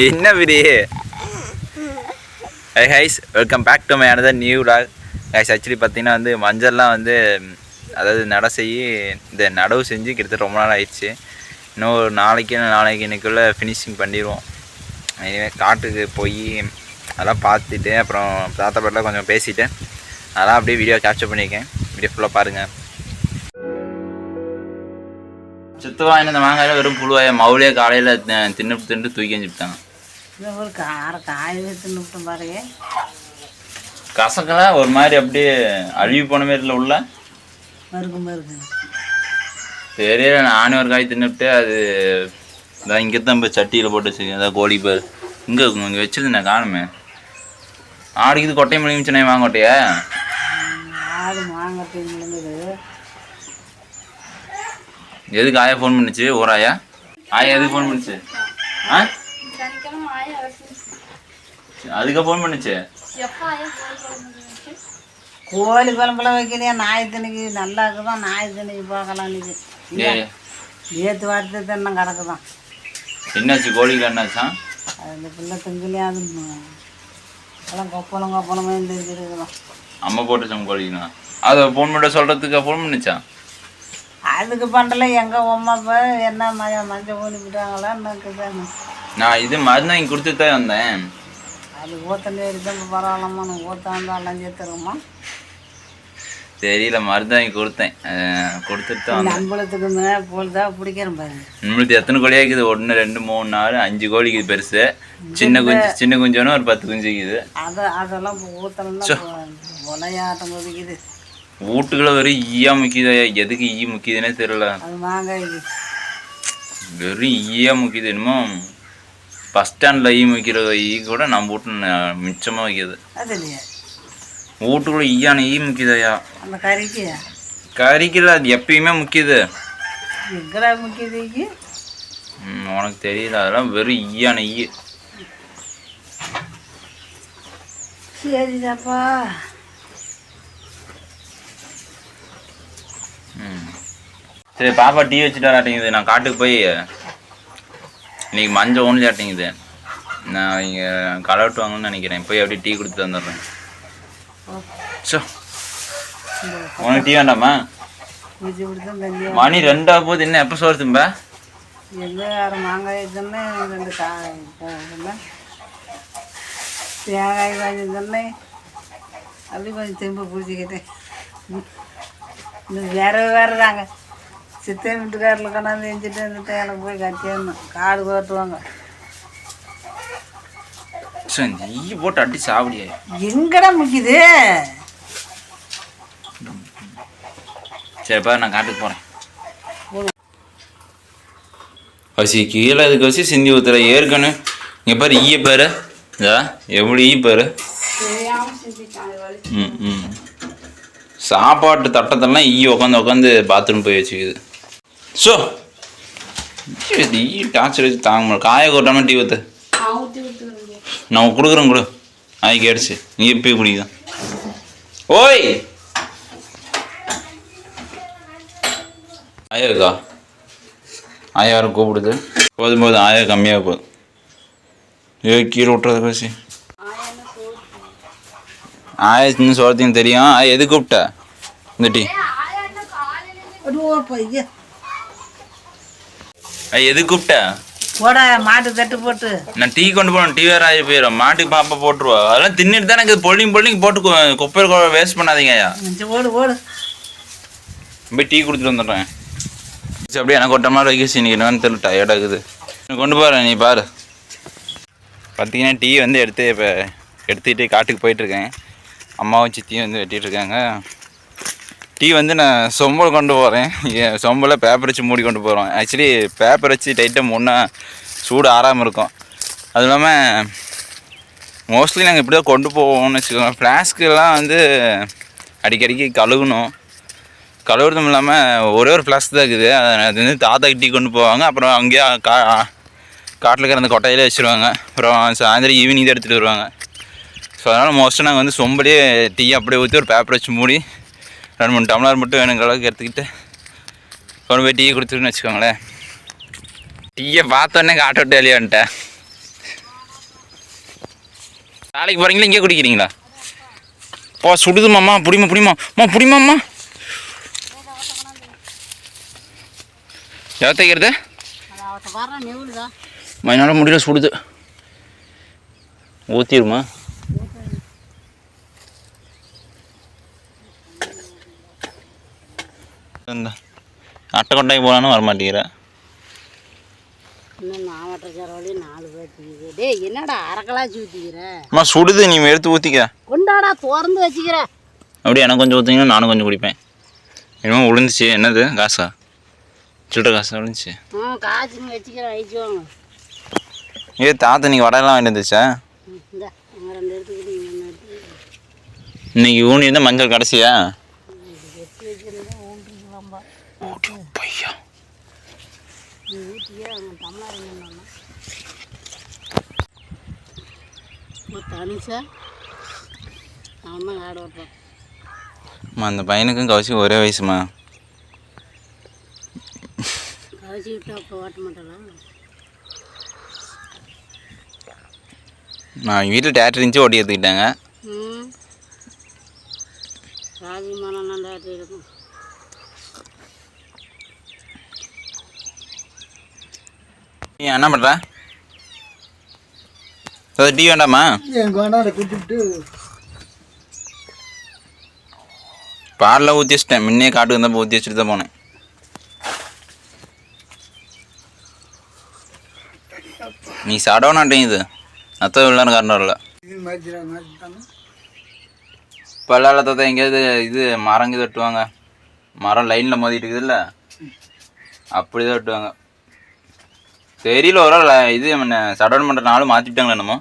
என்ன விடி? Hi guys, welcome back to my another new vlog. Guys actually பார்த்தீங்கன்னா வந்து மஞ்சள்லாம் வந்து அதாவது இந்த நடவு செஞ்சு கிட்டத்தட்ட ரொம்ப நாள் ஆயிடுச்சு. இன்னும் ஒரு நாளைக்குள்ளே ஃபினிஷிங் பண்ணிடுவோம். இனிமேல் காட்டுக்கு போய் அதெல்லாம் பார்த்துட்டு அப்புறம் தாத்தா பாட்டில் கொஞ்சம் பேசிவிட்டு அதெல்லாம் அப்படியே வீடியோ கேப்சர் பண்ணியிருக்கேன். வீடியோ ஃபுல்லாக பாருங்கள். சுத்தவா இந்த மாங்காயில் வெறும் புழுவாய மவுளியே காலையில் தின்னு தூக்கி வச்சுட்டாங்க. கசக்கெல்லாம் ஒரு மாதிரி அப்படியே அழுவி போன மாதிரி உள்ள தெரியல. நானும் ஒரு காய் தின்னுட்டு அது இதான் இங்கே தான் இப்போ சட்டியில் போட்டு வச்சுருக்கேன். அதான் கோழி பேர் இங்கே இருக்கும், இங்கே வச்சுருந்தேன் காணுமே. ஆடிக்குது கொட்டையை முழுங்கிச்சுனே மாங்கொட்டையா எதுக்கு ஆயா ஃபோன் பண்ணுச்சு? ஒரு ஆயா எதுக்கு ஃபோன் பண்ணுச்சு? அதுக்கு ஃபோன் பண்ணுச்சு. கோழி குழம்புல வைக்கலையா? ஞாயிற்றுக்கு நல்லா இருக்குதான். ஞாயிற்றுக்கு பார்க்கலாம். நேற்று வாரத்து തന്നെ கிடக்குதான். என்னாச்சு கோழிக்கு? என்னாச்சா? அந்த பிள்ளை திங்கலையா? அது எல்லாம் கொப்பளமே தெரிஞ்சிருக்குதான். அம்மா போட்டுச்சோம் கோழிக்குண்ணா. அதை ஃபோன் பண்ண சொல்கிறதுக்கு ஃபோன் பண்ணிச்சா? அதுக்கு பண்ணல. எங்கள் அம்மா இப்போ என்ன மஞ்சள் ஊனிக்கிட்டாங்களா என்னக்குதானு நான் இது மருந்து வாங்கி கொடுத்துட்டு தான் வந்தேன். அது ஊத்தண்ணி எடுத்து பரவாயில்லம்மா. நான் ஊற்றாந்து எல்லாம் சேர்த்துருமா தெரியல. மருந்து வாங்கி கொடுத்தேன். கொடுத்துட்டு தான் அம்பளத்துக்கு போல்தான் பிடிக்கிறேன் பாருங்க. நம்மளுக்கு எத்தனை கோழியாக இருக்குது? 1 2 3 4 5 கோழிக்குது பெருசு. சின்ன குஞ்சோன்னு ஒரு 10 குஞ்சு இருக்குது. அதெல்லாம் ஊற்றலாம் விளையாட்டம் கொதிக்குது. வீட்டுக்குள்ள வெறும் ஈயா முக்கியதா? எதுக்கு ஈ முக்கியதுன்னே தெரியல. அது மாங்காய்க்கு வெறும் ஈயா முக்கியது. என்னமோ பஸ் ஸ்டாண்டில் ஈ முக்கிற ஈ கூட நம்ம வீட்டு மிச்சமாக வைக்கிது. அது இல்லையா வீட்டுக்குள்ள ஈயான ஈ முக்கியதையா? அந்த கறிக்கல அது எப்பயுமே முக்கியது. எங்கடா முக்கியது? உனக்கு தெரியல. அதெல்லாம் வெறும் ஈயான ஈ. சரிதாப்பா. சரி, பாப்பா டீ வச்சுட்டு வராட்டிங்குது. நான் காட்டுக்கு போய் இன்னைக்கு மஞ்சள் ஒன்லி ஆட்டிங்குது. நான் இங்கே கலவட்டுவாங்கன்னு நினைக்கிறேன். போய் அப்படியே டீ கொடுத்துட்டு வந்துடுறேன். ஸோ உனக்கு டீ வேண்டாமா? மணி 2 ஆக போகுது. என்ன எப்போ சோறு தும்ப? மாங்காய் தானே 2 தேங்காய் வாங்கி தானே அப்படி கொஞ்சம் திரும்ப பிடிச்சிக்கிட்டேன். வேறு தாங்க. சித்தன் வீட்டுக்காரில் கொண்டாந்து எஞ்சிட்டு இருந்துட்டு எனக்கு போய் கட்டிடணும். காடு கோட்டுவாங்க. நெய் போட்டு அடி சாப்பிடியா? எங்கடா முக்கியது? சரிப்பா, நான் காட்டுக்கு போகிறேன். பசி கீழே அதுக்கு வச்சு சிந்தி ஊற்றுற ஏற்கனவே. இங்கே பாரு ஈய பாரு. எப்படி ஈ பாரு. சாப்பாட்டு தட்டத்தெல்லாம் ஈ உட்காந்து பாத்ரூம் போய் வச்சுக்குது. ஸோ ஈ டார்ச்சர் வச்சு தாங்க முடியல. காய கொட்டாமல் டீ ஊற்று. நான் கொடுக்குறேன் கொடு. ஆய் கேடுச்சு. நீ எப்போ குடிக்குதான்? ஓய் ஆயா இருக்கா? ஆயா யாரும் கூப்பிடுது. போதும் ஆயா கம்மியாக போகுது. கீழே விட்டுறது பேசி ஆயா இன்னும் சொல்கிறதுக்கு தெரியும். எது கூப்பிட்ட? இந்த டீ எது கூப்பிட்ட? போட மாட்டு தட்டு போட்டு நான் டீ கொண்டு போகணும். டீ வேறு ஆகி போயிடும். மாட்டுக்கு பாப்பா போட்டுருவா. அதெல்லாம் தின்னுட்டு தான் எனக்கு பொல்லிங் போட்டு குப்பை வேஸ்ட் பண்ணாதீங்க ஐயா. ஓடு போய் டீ கொடுத்துட்டு வந்துடுறேன். அப்படியே எனக்கு ஒரு மாதிரி வைக்கச்சு. இன்னைக்கு என்னன்னு தெரியல, டயர்டாக இருக்குது. கொண்டு போகிறேன், நீ பாரு. பார்த்தீங்கன்னா டீ வந்து எடுத்துக்கிட்டு காட்டுக்கு போயிட்டுருக்கேன். அம்மாவும் சித்தியும் வந்து வெட்டிகிட்ருக்காங்க. டீ வந்து நான் சொம்பல் கொண்டு போகிறேன். சொம்பலில் பேப்பர் வச்சு மூடி கொண்டு போகிறோம். ஆக்சுவலி பேப்பர் வச்சு டைட்டாக முன்னே சூடு ஆறாமல் இருக்கும். அதுவும் இல்லாமல் மோஸ்ட்லி நாங்கள் இப்படி தான் கொண்டு போவோம்னு வச்சுக்கோங்க. ஃப்ளாஸ்க்கெல்லாம் வந்து அடிக்கடிக்கு கழுவணும். கழுவுறதும் இல்லாமல் ஒரே ஒரு ஃப்ளாஸ்க் தான் இருக்குது. அது வந்து தாத்தாக்கு டீ கொண்டு போவாங்க. அப்புறம் அங்கேயே காட்டில் இருக்கிற அந்த கொட்டையிலே வச்சுருவாங்க. அப்புறம் சாயந்தரம் ஈவினிங் தான் எடுத்துகிட்டு வருவாங்க. ஸோ அதனால் மோஸ்ட்டாக நாங்கள் வந்து சொம்பலே டீ அப்படியே ஊற்றி ஒரு பேப்பர் வச்சு மூடி 2-3 டம்ளர் மட்டும் வேணுங்கிற அளவுக்கு எடுத்துக்கிட்டு கொண்டு போய் டீ கொடுத்துருன்னு வச்சுக்கோங்களேன். டீயை பார்த்தோன்னே காட்ட விட்டு வெளியே வந்துட்டேன். வேலைக்கு போகிறீங்களா இங்கே குடிக்கிறீங்களா? போ சுடுதுமாம்மா, புடிமா புடிமாம்மா. எவத்தைக்கிறது என்னால் முடியல, சுடுது. ஊற்றிடுமா? இந்த அட்டை கொட்டாய் போகலான்னு வரமாட்டேங்கிற. என்னடா அரக்கலாச்சு ஊற்றிக்கிற? அம்மா சுடுது, நீ எடுத்து ஊற்றிக்க. கொண்டாடா திறந்து வச்சுக்கிற. அப்படியே எனக்கு கொஞ்சம் ஊற்றிங்கன்னா நானும் கொஞ்சம் குடிப்பேன். என்னமோ விழுந்துச்சு. என்னது காசா? சில்லற காசா விழுந்துச்சு? காசுன்னு வச்சுக்கிறேன், வச்சுவாங்க. ஏ தாத்தா நீங்கள் வடையெல்லாம் வாங்கிட்டு வந்துச்சா? இன்னைக்கு ஊனி இருந்தால் மஞ்சள் கடைசியா? பையா அந்த பையனுக்கும் கவசி ஒரே வயசுமா? நான் வீட்டில் டேரக்டர் இருந்துச்சு ஓட்டி எடுத்துக்கிட்டாங்க. நீ என்ன பண்ணுற? டீ வேண்டாமா? பாலில் ஊற்றி வச்சிட்டேன். முன்னே காட்டுக்கு வந்தப்போ ஊற்றி வச்சுட்டு தான் போனேன். நீ சாடவனாட்டேங்குது. அத்தை விடலான்னு காரணம் வரல. இப்போ இல்லாத எங்கேயாவது இது மரங்க தட்டுவாங்க. மரம் லைனில் மோதிட்டு இருக்குதுல்ல, அப்படி தான் வெட்டுவாங்க. தெரியல, ஒரு இது சடவுன் பண்ணுற நாளும் மாற்றிட்டாங்களே என்னமோ.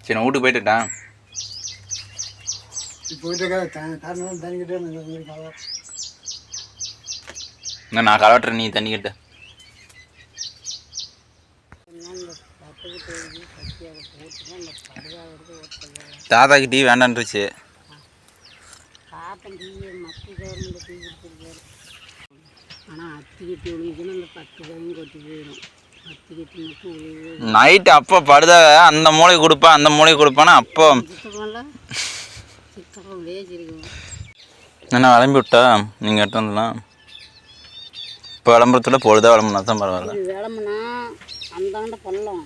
சரி நான் வீட்டுக்கு போயிட்டுட்டேன். நான் கலவட்டுறேன், நீ தண்ணிக்கிட்ட. தாத்தாக்கு டீ வேண்டான்ருச்சு. நைட்டு அப்போ படுதாக அந்த மூளை கொடுப்பேன், அந்த மூளை கொடுப்பானா அப்போ என்ன விளம்பி விட்டா நீங்கள் எடுத்து வந்துடலாம். இப்போ விளம்பரத்துல பொழுதா விளம்புனா தான் பரவாயில்ல. விளம்புனா அந்தாண்ட பள்ளம்,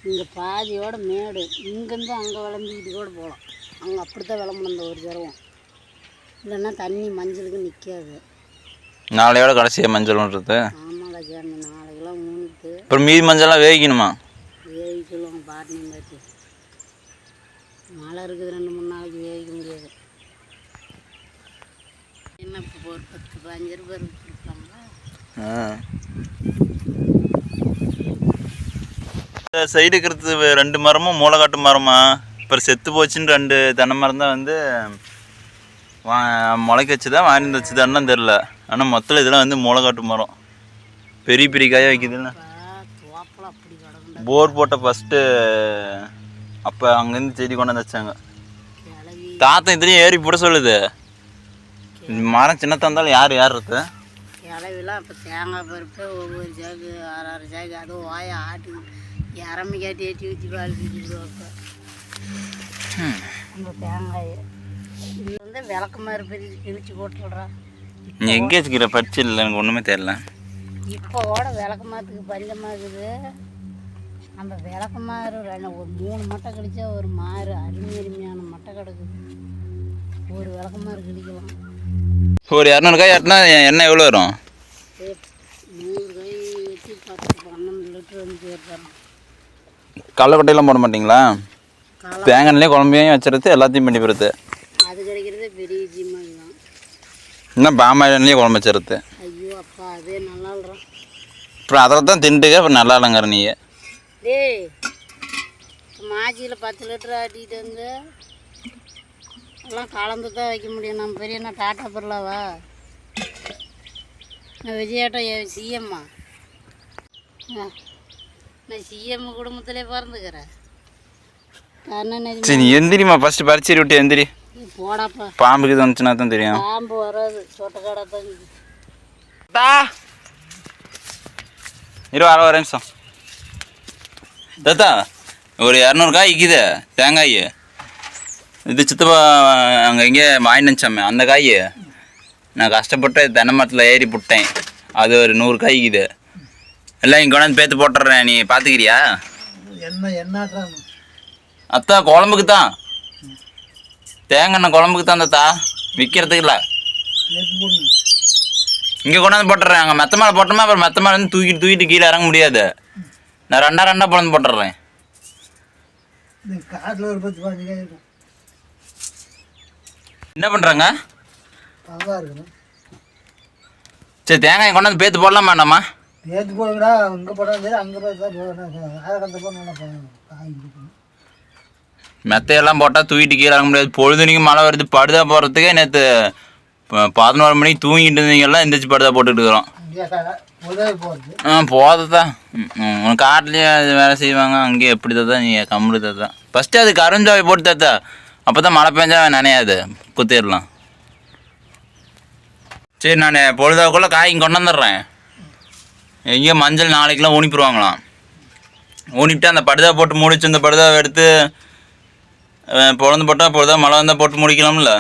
இங்கே பாதியோட மேடு, இங்கேருந்து அங்கே விளம்பிக்கிட்டு கூட போகலாம். அங்கே அப்படித்தான் விளம்பணும் இந்த ஒரு தடவை. இல்லைன்னா தண்ணி மஞ்சளுக்கு நிற்காது. நாளையோட கடைசியாக மஞ்சள் பண்ணுறது. ஆமாடா சாமி, நாளைக்கெல்லாம் மூணுட்டு அப்புறம் மீதி மஞ்சள்லாம் வேவிக்கணுமா? வேவிக்க சொல்லுவாங்க பாட்டினு காட்டி. மழை இருக்குது, 2-3 நாளைக்கு வேவிக்க முடியாது. என்ன இப்போ ஒரு 10-15 ரூபாய் கொடுப்பாங்களா? சைடு இருக்கிறது 2 மரமும் மூளைக்காட்டு மரமா. இப்போ செத்து போச்சுன்னு 2 தென்னை மரம் தான் வந்து முளைக்க வச்சு தான் வாங்கி வச்சுதான்னு தெரில. ஆனால் மொத்தம் இதெல்லாம் வந்து மூளைக்காட்டு மரம். பெரிய பெரிய காய வைக்குதுன்னு போர் போட்ட ஃபஸ்ட்டு அப்போ அங்கேருந்து செடி கொண்டாந்து வச்சாங்க. தாத்தா இதுலேயும் ஏறி போட சொல்லுது. மரம் சின்னதாக இருந்தாலும் யார் ஏறுறது? கிளவிலாம் இப்போ தேங்காய் பருப்பு ஒவ்வொரு சாக்கு 6-6 சாக்கு, அதுவும் வாயை ஆட்டி இறமி காட்டி ஏற்றி ஊற்றி பாலிக்கிட்டு அந்த தேங்காய். இது வந்து விளக்கமாறு பெரிய கிழிச்சு போட்டுடுறான். நீ எங்கே வச்சுக்கிற? பச்சை இல்லை, எனக்கு ஒன்றுமே தெரியல. இப்போட விளக்கமாத்துக்கு பஞ்சமாக இருக்குது. அந்த விளக்கமாறு ஒரு 3 மட்டை கழிச்சா ஒரு மாறு அருமையான மட்டை கிடக்குது. ஒரு விளக்கமாறு கிழிக்கலாம். ஒரு 200 காய் ஆட்டினா எண்ணெய் எவ்வளோ வரும்? 100 காய் வச்சு 10-12 லிட்டர் வந்து சேர்த்துறோம். கடலக்கொட்டையெல்லாம் போட மாட்டிங்களா? தேங்காய்லேயே குழம்பையும் வச்சுருது, எல்லாத்தையும் பண்ணி போடுறது. அது கிடைக்கிறதே பெரிய ஜிம்மாய் தான். இன்னும் பாமாயிலேயே குழம்பு வச்சுருது. ஐயோ அப்பா, அதே நல்லா இல்லைறான். அப்புறம் அதில் தான் திண்டுக்க அப்புறம் நல்லா இல்லைங்கிற நீ. டேய், மாச்சியில் 10 லிட்டர் ஆட்டிகிட்டு வந்து எல்லாம் கலந்து தான் வைக்க முடியும். நம்ம பெரிய டாட்டா பொருளாவா? நான் விஜயாட்டோ சிஎம்மா? நான் சிஎம் குடும்பத்திலே பிறந்துக்கிறேன். சரி எந்திரிமா, ஃபஸ்ட்டு பறிச்சு விட்டு எந்திரி. போடாப்பா, பாம்புக்கு இது வந்துச்சுன்னா தான் தெரியும். பாம்பு வராது, சொட்டக்காடா தான். இரு, வர நிமிஷம். தாத்தா ஒரு 200 காய் விற்கிது தேங்காய். இது சித்தப்பா அங்கே இங்கே வாங்கினச்சாமே அந்த காய் நான் கஷ்டப்பட்டு தென்னை மரத்தில் ஏறி போட்டேன். அது ஒரு 100 காய் விற்கிது. எல்லாம் இங்கே கொண்டாந்து பேத்து போட்டுறேன், நீ பார்த்துக்கிறியா? என்ன அத்தா குழம்புக்கு தான், தேங்காய் குழம்புக்கு தான் தாத்தா, விற்கிறதுக்கு இல்லை. இங்கே கொண்டாந்து போட்டுறேன். அங்கே மெத்த மேலே போட்டோமா அப்புறம் மெத்த மேலே வந்து தூக்கிட்டு கீழே இறங்க முடியாது. நான் ரெண்டா பிறந்து போட்டுறேன். காட்டில் ஒரு 10-15 காய் இருக்கும். என்ன பண்ணுறாங்க? அதான் இருக்கணும். சரி தேங்காய் கொண்டாந்து பேத்து போடலாமா வேண்டாமா? பேத்து போடுங்கடா, இங்கே போட்டாலும் சரி அங்கே போய் ஆயிரக்கணத்தை போட நல்லா காய் இருக்கணும். மெத்தையெல்லாம் போட்டால் தூக்கிட்டு கீழே இறங்க முடியாது. பொழுதுனிக்கு மழை வருது. படுதா போடுறதுக்கே நேற்று 11 மணிக்கு தூங்கிட்டு இருந்தீங்கெல்லாம் எந்திரிச்சு படுதா போட்டுட்டு இருக்கிறோம். போததான் உனக்கு காட்டிலேயே அது வேலை செய்வாங்க. அங்கேயே எப்படி தான் நீ கம்முடு தான். ஃபஸ்ட்டு அது கருஞ்சாவை போட்டு தாத்தா, அப்போ தான் மழை பெஞ்சா நினையாது, குத்திடலாம். சரி நான் பொழுதாக்குள்ளே காய்க்கு கொண்டு வந்துடுறேன். எங்கேயோ மஞ்சள் நாளைக்கெலாம் ஊனிப்பிடுவாங்களாம். ஊனிப்பிட்டு அந்த படுதா போட்டு முடிச்சு அந்த படுதாவை எடுத்து பொழுது போட்டால் பொழுதா மழை வந்தால் போட்டு முடிக்கலாம்ல.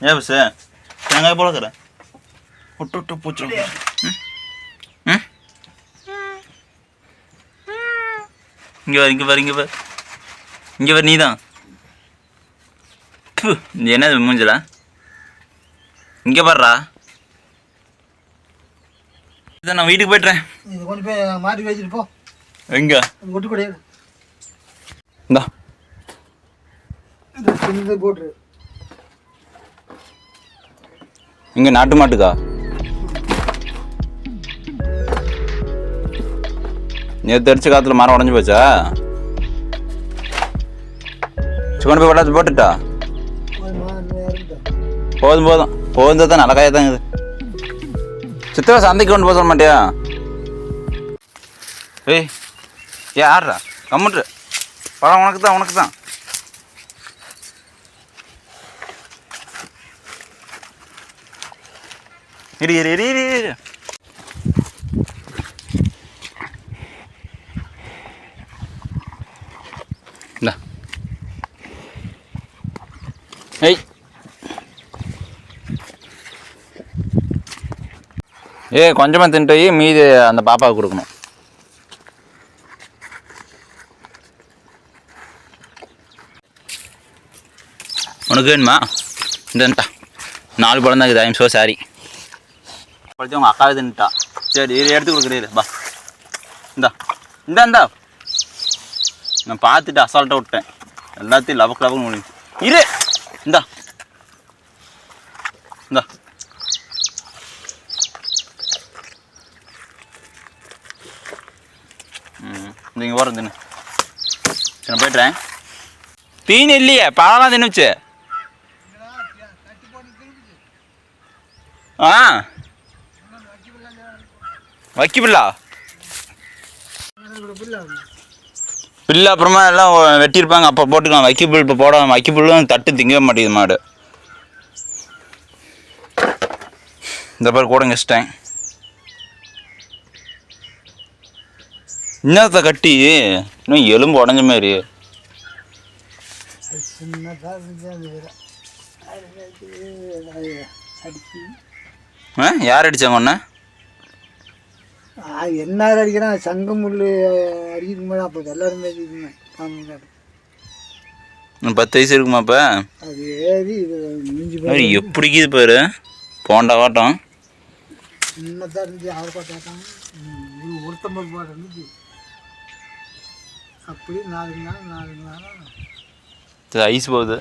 ஏன் பஸ் தேங்காய் போலக்கிறேன் விட்டு பூச்சி. ம் இங்கே வர நீ தான் என்னது மூஞ்சல இங்கே பாடுறா. இதை நான் வீட்டுக்கு போய்ட்டுறேன். இது கொண்டு போய் மாட்டி வச்சுட்டு போ. எங்கே ஒட்டு கிடையாது. இந்தா இது போட்டுரு. இங்கே நாட்டு மாட்டுக்கா? நேற்று அடிச்ச காற்றுல மரம் உடஞ்சி போச்சா? கொண்டு போய் விடாது போட்டுட்டா? போதும் தான் நல்ல காயாக தான் இருக்குது. சித்தவா சந்தைக்கு கொண்டு போக சொல்ல மாட்டியா? ஏய் ஆடுறா கம்முட்டு பழம் உனக்கு தான். இரு இந்தா. ஏய் கொஞ்சமாக தின்ட்டு போய் மீதி அந்த பாப்பாவுக்கு கொடுக்கணும். உனக்கு வேணுமா? இந்தா 4 பழம் தான் இருக்குது. I'm so sorry. படித்து உங்கள் அக்காவை தின்னுட்டா. சரி இது எடுத்து கொடுக்குறீரு பா. இந்தா நான் பார்த்துட்டு அசால்ட்டாக விட்டேன். எல்லாத்தையும் லவக்கு முடிஞ்சு. இரு இந்தா இங்கே போகிறேன் தின்னு. சரி நான் போய்ட்டுறேன். தீனி இல்லையே பழம்லாம் தின்னுச்சு. வைக்கிப்பில்லா பில்லு அப்புறமா எல்லாம் வெட்டியிருப்பாங்க, அப்போ போட்டுக்கலாம். வைக்கப்புல் இப்போ போட வைக்கப்புல்லும் தட்டு திங்கவே மாட்டேங்குது மாடு. இந்த பேர் கூட வச்சிட்டேன். இன்னத்தை கட்டி இன்னும் எலும்பு உடஞ்ச மாதிரி. யார் அடித்தாங்க ஒன்று? என்ன அடிக்கிறான் சங்க முள் அடிக்கிறதுக்கு மேலே அப்போ எல்லாருமே அடிக்குதுங்க. 10 வயசு இருக்குமா இப்போ? அது ஏறி மிஞ்சி எப்படிக்குது பாரு போண்டா வாட்டம். சின்னதாக இருந்துச்சு. ஆர்ப்பாட்டம் ஒருத்தம்பது பாட்டு இருந்துச்சு. அப்படி 4 நாள் ஐஸ் போகுது.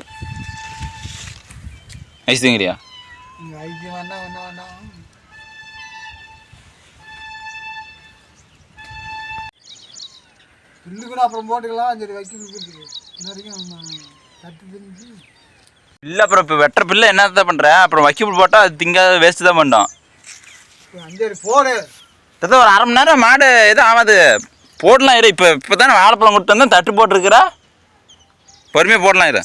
ஐஸ் திங்கிறியா? ஐஸ் வேண்டாம். பில்லுக்குன்னு அப்புறம் போட்டுக்கலாம். சரி வைக்க இன்ன வரைக்கும் தட்டு தெரிஞ்சு இல்லை. அப்புறம் இப்போ வெட்டுற பில்லை என்னதான் பண்ணுறேன்? அப்புறம் வைக்கப்புல் போட்டால் அது திங்காத வேஸ்ட்டு தான் பண்ணோம். 5 போடு ஒரு 1/2 மணி நேரம் மாடு எதுவும் ஆகாது. போடலாம் இரு. இப்போ தானே வாழைப்பழம் கொடுத்து வந்தால் தட்டு போட்டிருக்கிறா. பொறுமையாக போடலாம் இரு.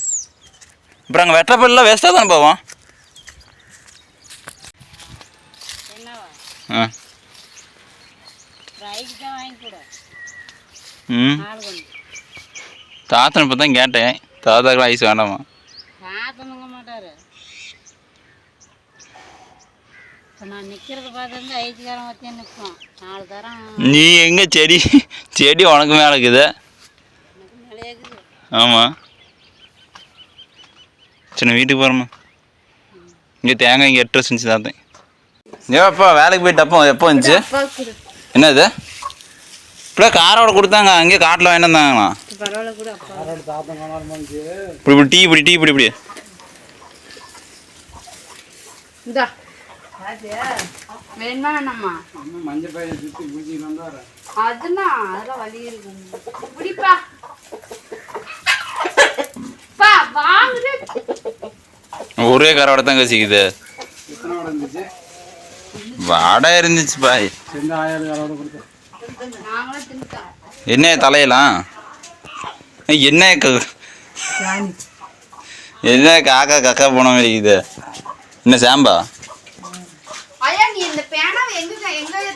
அப்புறம் அங்கே வெட்டுற பில்லாம் வேஸ்ட்டாக தானே போவோம். ஐக்கு தான் வாங்கி கூட ம் ஆள் கொண்டு தாத்தன் இப்போ தான் கேட்டேன் தாத்தாக்கெல்லாம் ஐஸ் வேண்டாமா தாத்தனுங்க மாட்டார். இப்போ நான் நிற்கிறத பார்த்துருந்து ஐச்சுக்காரன் வச்சே நிற்போம் 4 தரம் நீ எங்கே செடி செடி உனக்கு மேலே இருக்குது. எனக்கு நிலையாக்குது. ஆமாம் சின்ன வீட்டுக்கு போகிறோமா இங்கே தேங்காய் இங்கே 8 வருஷம் இருந்துச்சு தாத்தேன். ஏப்பா வேலைக்கு போயிட்டு எப்போ வந்துச்சு என்னது இப்படியே காரோட கொடுத்தாங்க அங்கேயே காட்டில் வாங்கிட்டு வந்தாங்களா பரவாயில்ல கூட அப்பா இப்படி இப்படி டீ இப்படி இந்தா வேணுமா வேணாமா மஞ்சள் பையன் சுற்றி பிடிச்சிட்டு வந்தாரு. அதெல்லாம் வலி இருக்கும் இப்படிப்பா பா வாங்குது ஒரே காரோட தான் கசிக்குது. எத்தனை வடை இருந்துச்சு? வடை இருந்துச்சு பாய். சின்ன 1000 வடை கொடுத்தேன். நாங்களும் தின்னுட்டோம். என்ன தலையெல்லாம் என்ன என்ன காக்கா போன மாதிரி இருக்குது. என்ன சாம்பா ஐயா நீ இந்த பேனாவை எங்க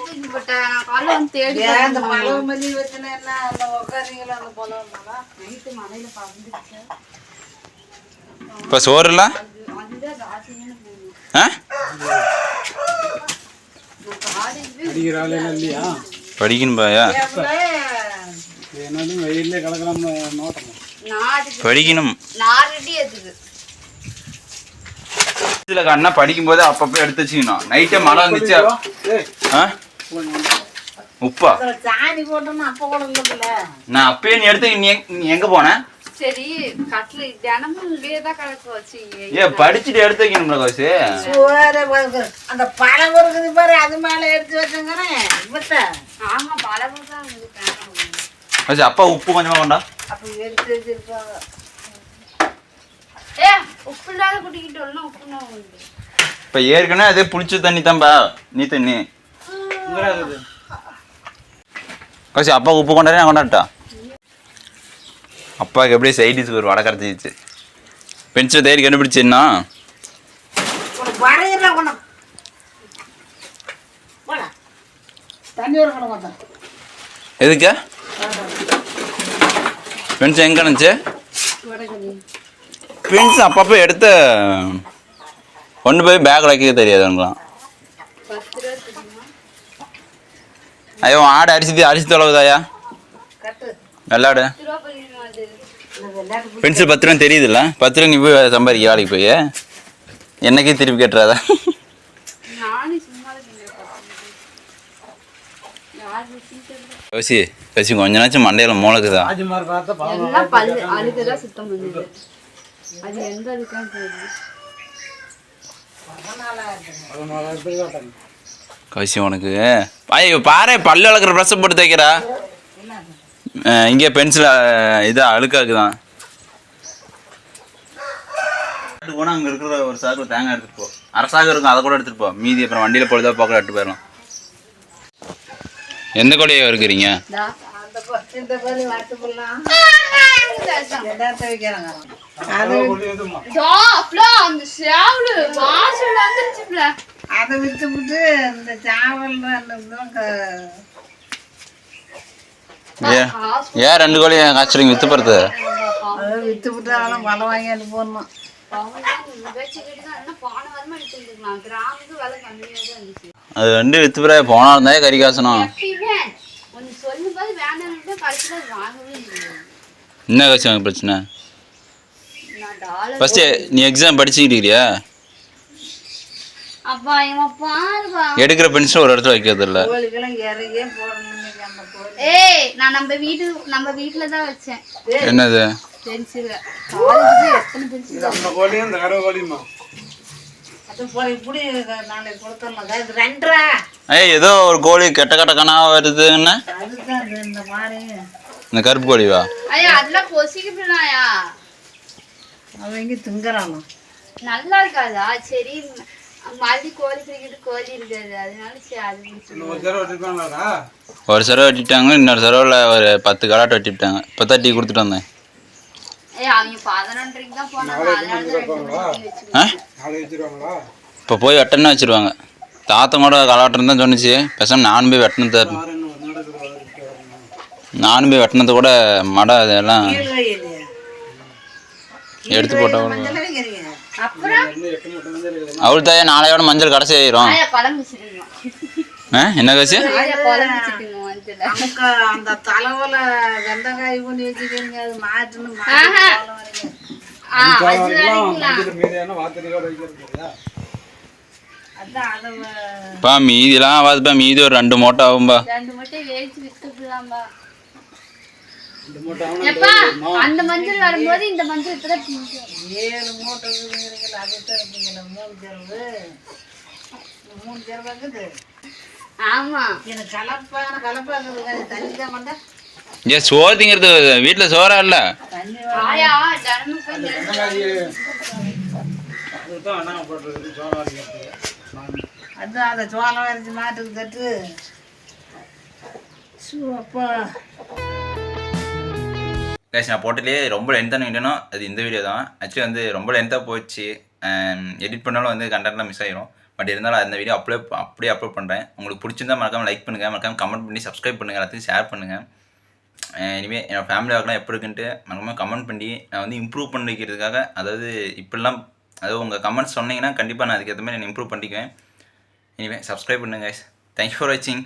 தூக்கி போட்ட? நான் காலைல வந்து தேடி அந்த பழவு மல்லி வச்சுனா என்ன அந்த உட்காரீங்களா அந்த பழவுனால நைட்டு மலையில பறந்துச்சு. இப்போ சோறுலாம் அதுதான் ராசின்னு போகுது. ஆ நான் காலேஜ் அடிக்கிற ஆளுலாம் இல்லையா? படிக்கணும் பாயா என்னன்னு வெயிலே கலக்கலாம்னு நோட்டமா படிக்கணும். நாரடி எதுக்கு இதில் கண்ணா படிக்கும்போது அப்பப்போ எடுத்து வச்சுக்கணும். நைட்டே மழை வந்துச்சு. ஆ உப்பா சாணி போட்டோம்னா அப்ப கூட இல்ல. நான் அப்பயே நீ எடுத்து நீ எங்கே போனேன்? சரி கட்ல தினமும் இங்கே தான் கலக்க வச்சு படிச்சுட்டு எடுத்து வைக்கணும்ல காசு. அந்த பழம் இருக்குது பாரு அது மேல எடுத்து வச்சுங்கிறேன். ஆமா பழம் தான் காசு அப்பா உப்பு கொஞ்சமாக கொண்டா. அப்ப எடுத்து வச்சிருப்பாங்க. உப்பு இல்லாத குட்டிக்கிட்டு உப்புனா உண்டு. இப்போ ஏற்கனவே அதே புளிச்ச தண்ணி தான்பா நீ தண்ணி. காசு அப்பா உப்பு கொண்டாடி நான் கொண்டாட்டா. அப்பாவுக்கு எப்படியே சைடிஸுக்கு ஒரு வடை கரைச்சிச்சு. பென்சில் தேடி கண்டுபிடிச்சேன்னா தண்ணி வர பண்ண மாட்டேன். எதுக்கு பென்சில் எங்கே இருந்துச்சு? பென்சில் அப்பப்போ எடுத்து கொண்டு போய் பேக்கில் வைக்க தெரியாது அவங்களாம். ஐயோ ஆடு அரிசி தொலைவுதாயா வெள்ளாடு. பென்சில் 10 ரூபா தெரியுதுல்ல? 10 ரூபா நீ போய் சம்பாதிக்க வேலைக்கு போய் என்னைக்கே திருப்பி கேட்டுறாதா? கசி கொஞ்ச நாச்சும் மண்டையில மூளைக்குதா? கசி உனக்கு ஐயோ பாரு பல்லு வளர்க்குற ப்ரெஷ்ஷை போட்டு தைக்கிறா. இங்கே பென்சில் இதாக அழுக்காக்குதான். போனால் அங்கே இருக்கிற ஒரு சாக்கு தேங்காய் எடுத்துகிட்டு போ. அரசாக இருக்கும் அதை கூட எடுத்துகிட்டு போ. மீதி அப்புறம் வண்டியில் பொழுதா பார்க்க எடுத்து போயிடலாம். எந்த கொடியை இருக்கிறீங்க? அதை விட்டு விட்டு இந்த சாவல் ஏன் 2 கோழி காய்ச்சலிங்க வித்து போகிறது? வித்து விட்டு அதெல்லாம் பழம் வாங்கிட்டு போடணும். அது 2 வித்து போகிற போனா இருந்தாலே கறி காசணும். என்ன காசு வாங்க பிரச்சனை? ஃபஸ்ட்டு நீ எக்ஸாம் படிச்சுக்கிட்டு இருக்கிறியா? எடுக்கிற பென்சில் ஒரு இடத்துல வைக்கிறது இல்லை. ஏய் நான் நம்ம வீட்ல தான் வச்சேன். என்னது பென்சில் காலேஜ்ல எத்தனை பென்சில் அந்த கோழியும் இந்த கரவ கோழியுமா அது போய் இப்படி நாளைக்கு கொடுத்தறலாம். இது 2 ஏய் ஏதோ ஒரு கோழி கெட்ட கனாவா வருதுன்னா அதுதான் இந்த மாதிரி இந்த கருப்பு கோழிவா? ஐயா அதெல்லாம் பொசிக்கபிளாயா? அவன் எங்க திங்கறானோ நல்லா இருக்காதா? சரி மறுபடி கோழி பிடிக்கிட்டு கோழி இருக்காது அதனால சரி அது பிடிச்சிருக்கோம். ஒரு சரவை வெட்டிட்டாங்க. இன்னொரு சரவில் ஒரு 10 கலாட்டை வெட்டிவிட்டாங்க. இப்போ தான் டீ கொடுத்துட்டு வந்தேன். அவங்க 11:30 தான் போனாங்க. இப்போ போய் வெட்டணும்னு வச்சுருவாங்க. தாத்தன் கூட கலாட்டம் தான் சொன்னிச்சு. பேசாமல் நானும் போய் வெட்டணும் தான். நானும் போய் வெட்டினது கூட மடை அதெல்லாம் கீழ்கை இல்லையா எடுத்து போட்டா மஞ்சள் வைக்கிறீங்க அப்புறம் அவள் தாயே நாளையோட மஞ்சள் கடைசி ஆயிரும் குழம்பு வச்சுருக்கோம். என்ன கட்சி குழம்பு வச்சுருக்கோம் மஞ்சள். நமக்கு அந்த தலைவல வெந்தக்காய் பண்ணி வச்சுக்கிறீங்க அது மாட்டுன்னு அதான் அதை பா மீதிலாம் ஆகாதுப்பா, மீதி ஒரு 2 மூட்டை ஆகும்பா. 2 முட்டை வேவிச்சு வித்துடலாம்பா. எப்பா அந்த மஞ்சள் வரும்போது இந்த மஞ்சள் இப்பதான் பிஞ்சு. 7 மூட்டை இருக்குதுங்கிறீங்களா அதுதான் இருப்பீங்களா 3 செலவு 3 செலவு இருக்குது ஆமா எனக்கு கலப்பா இருக்குது தண்ணி தான் பண்ண ஏன் சோறுங்கிறது வீட்டில் சோறா இல்லை? தண்ணி ஆயா தினமும் போய் அதான் அதை சோளம் வரைச்சி மாட்டுக்கு தட்டு அப்பா கைஸ் நான் போட்டதுலேயே ரொம்ப லென்த்தான வீடியோனா அது இந்த வீடியோ தான். ஆக்சுவலி வந்து ரொம்ப லென்த்தாக போச்சு, எடிட் பண்ணாலும் வந்து கண்டென்ட்லாம் மிஸ் ஆயிரும். பட் இருந்தாலும் அந்த வீடியோ அப்படியே அப்லோட் பண்ணுறேன். உங்களுக்கு பிடிச்சிருந்தா மறக்காமல் லைக் பண்ணுங்கள், மறக்காமல் கமெண்ட் பண்ணி சப்ஸ்கிரைப் பண்ணுங்கள், எல்லாத்தையும் ஷேர் பண்ணுங்கள். இனிமேல் என்னோடய ஃபேமிலி வாக்கெலாம் எப்படி இருக்குன்ட்டு மறக்காமல் கமெண்ட் பண்ணி நான் வந்து இம்ப்ரூவ் பண்ணிக்கிறதுக்காக, அதாவது இப்படிலாம் அதாவது உங்கள் கமெண்ட்ஸ் சொன்னீங்கன்னா கண்டிப்பாக நான் அதுக்கேற்ற மாதிரி நான் இம்ப்ரூவ் பண்ணிக்குவேன். இனிமேல் சப்ஸ்கிரைப் பண்ணுங்கள் கைஸ். தேங்க்யூ ஃபார் வாட்சிங்.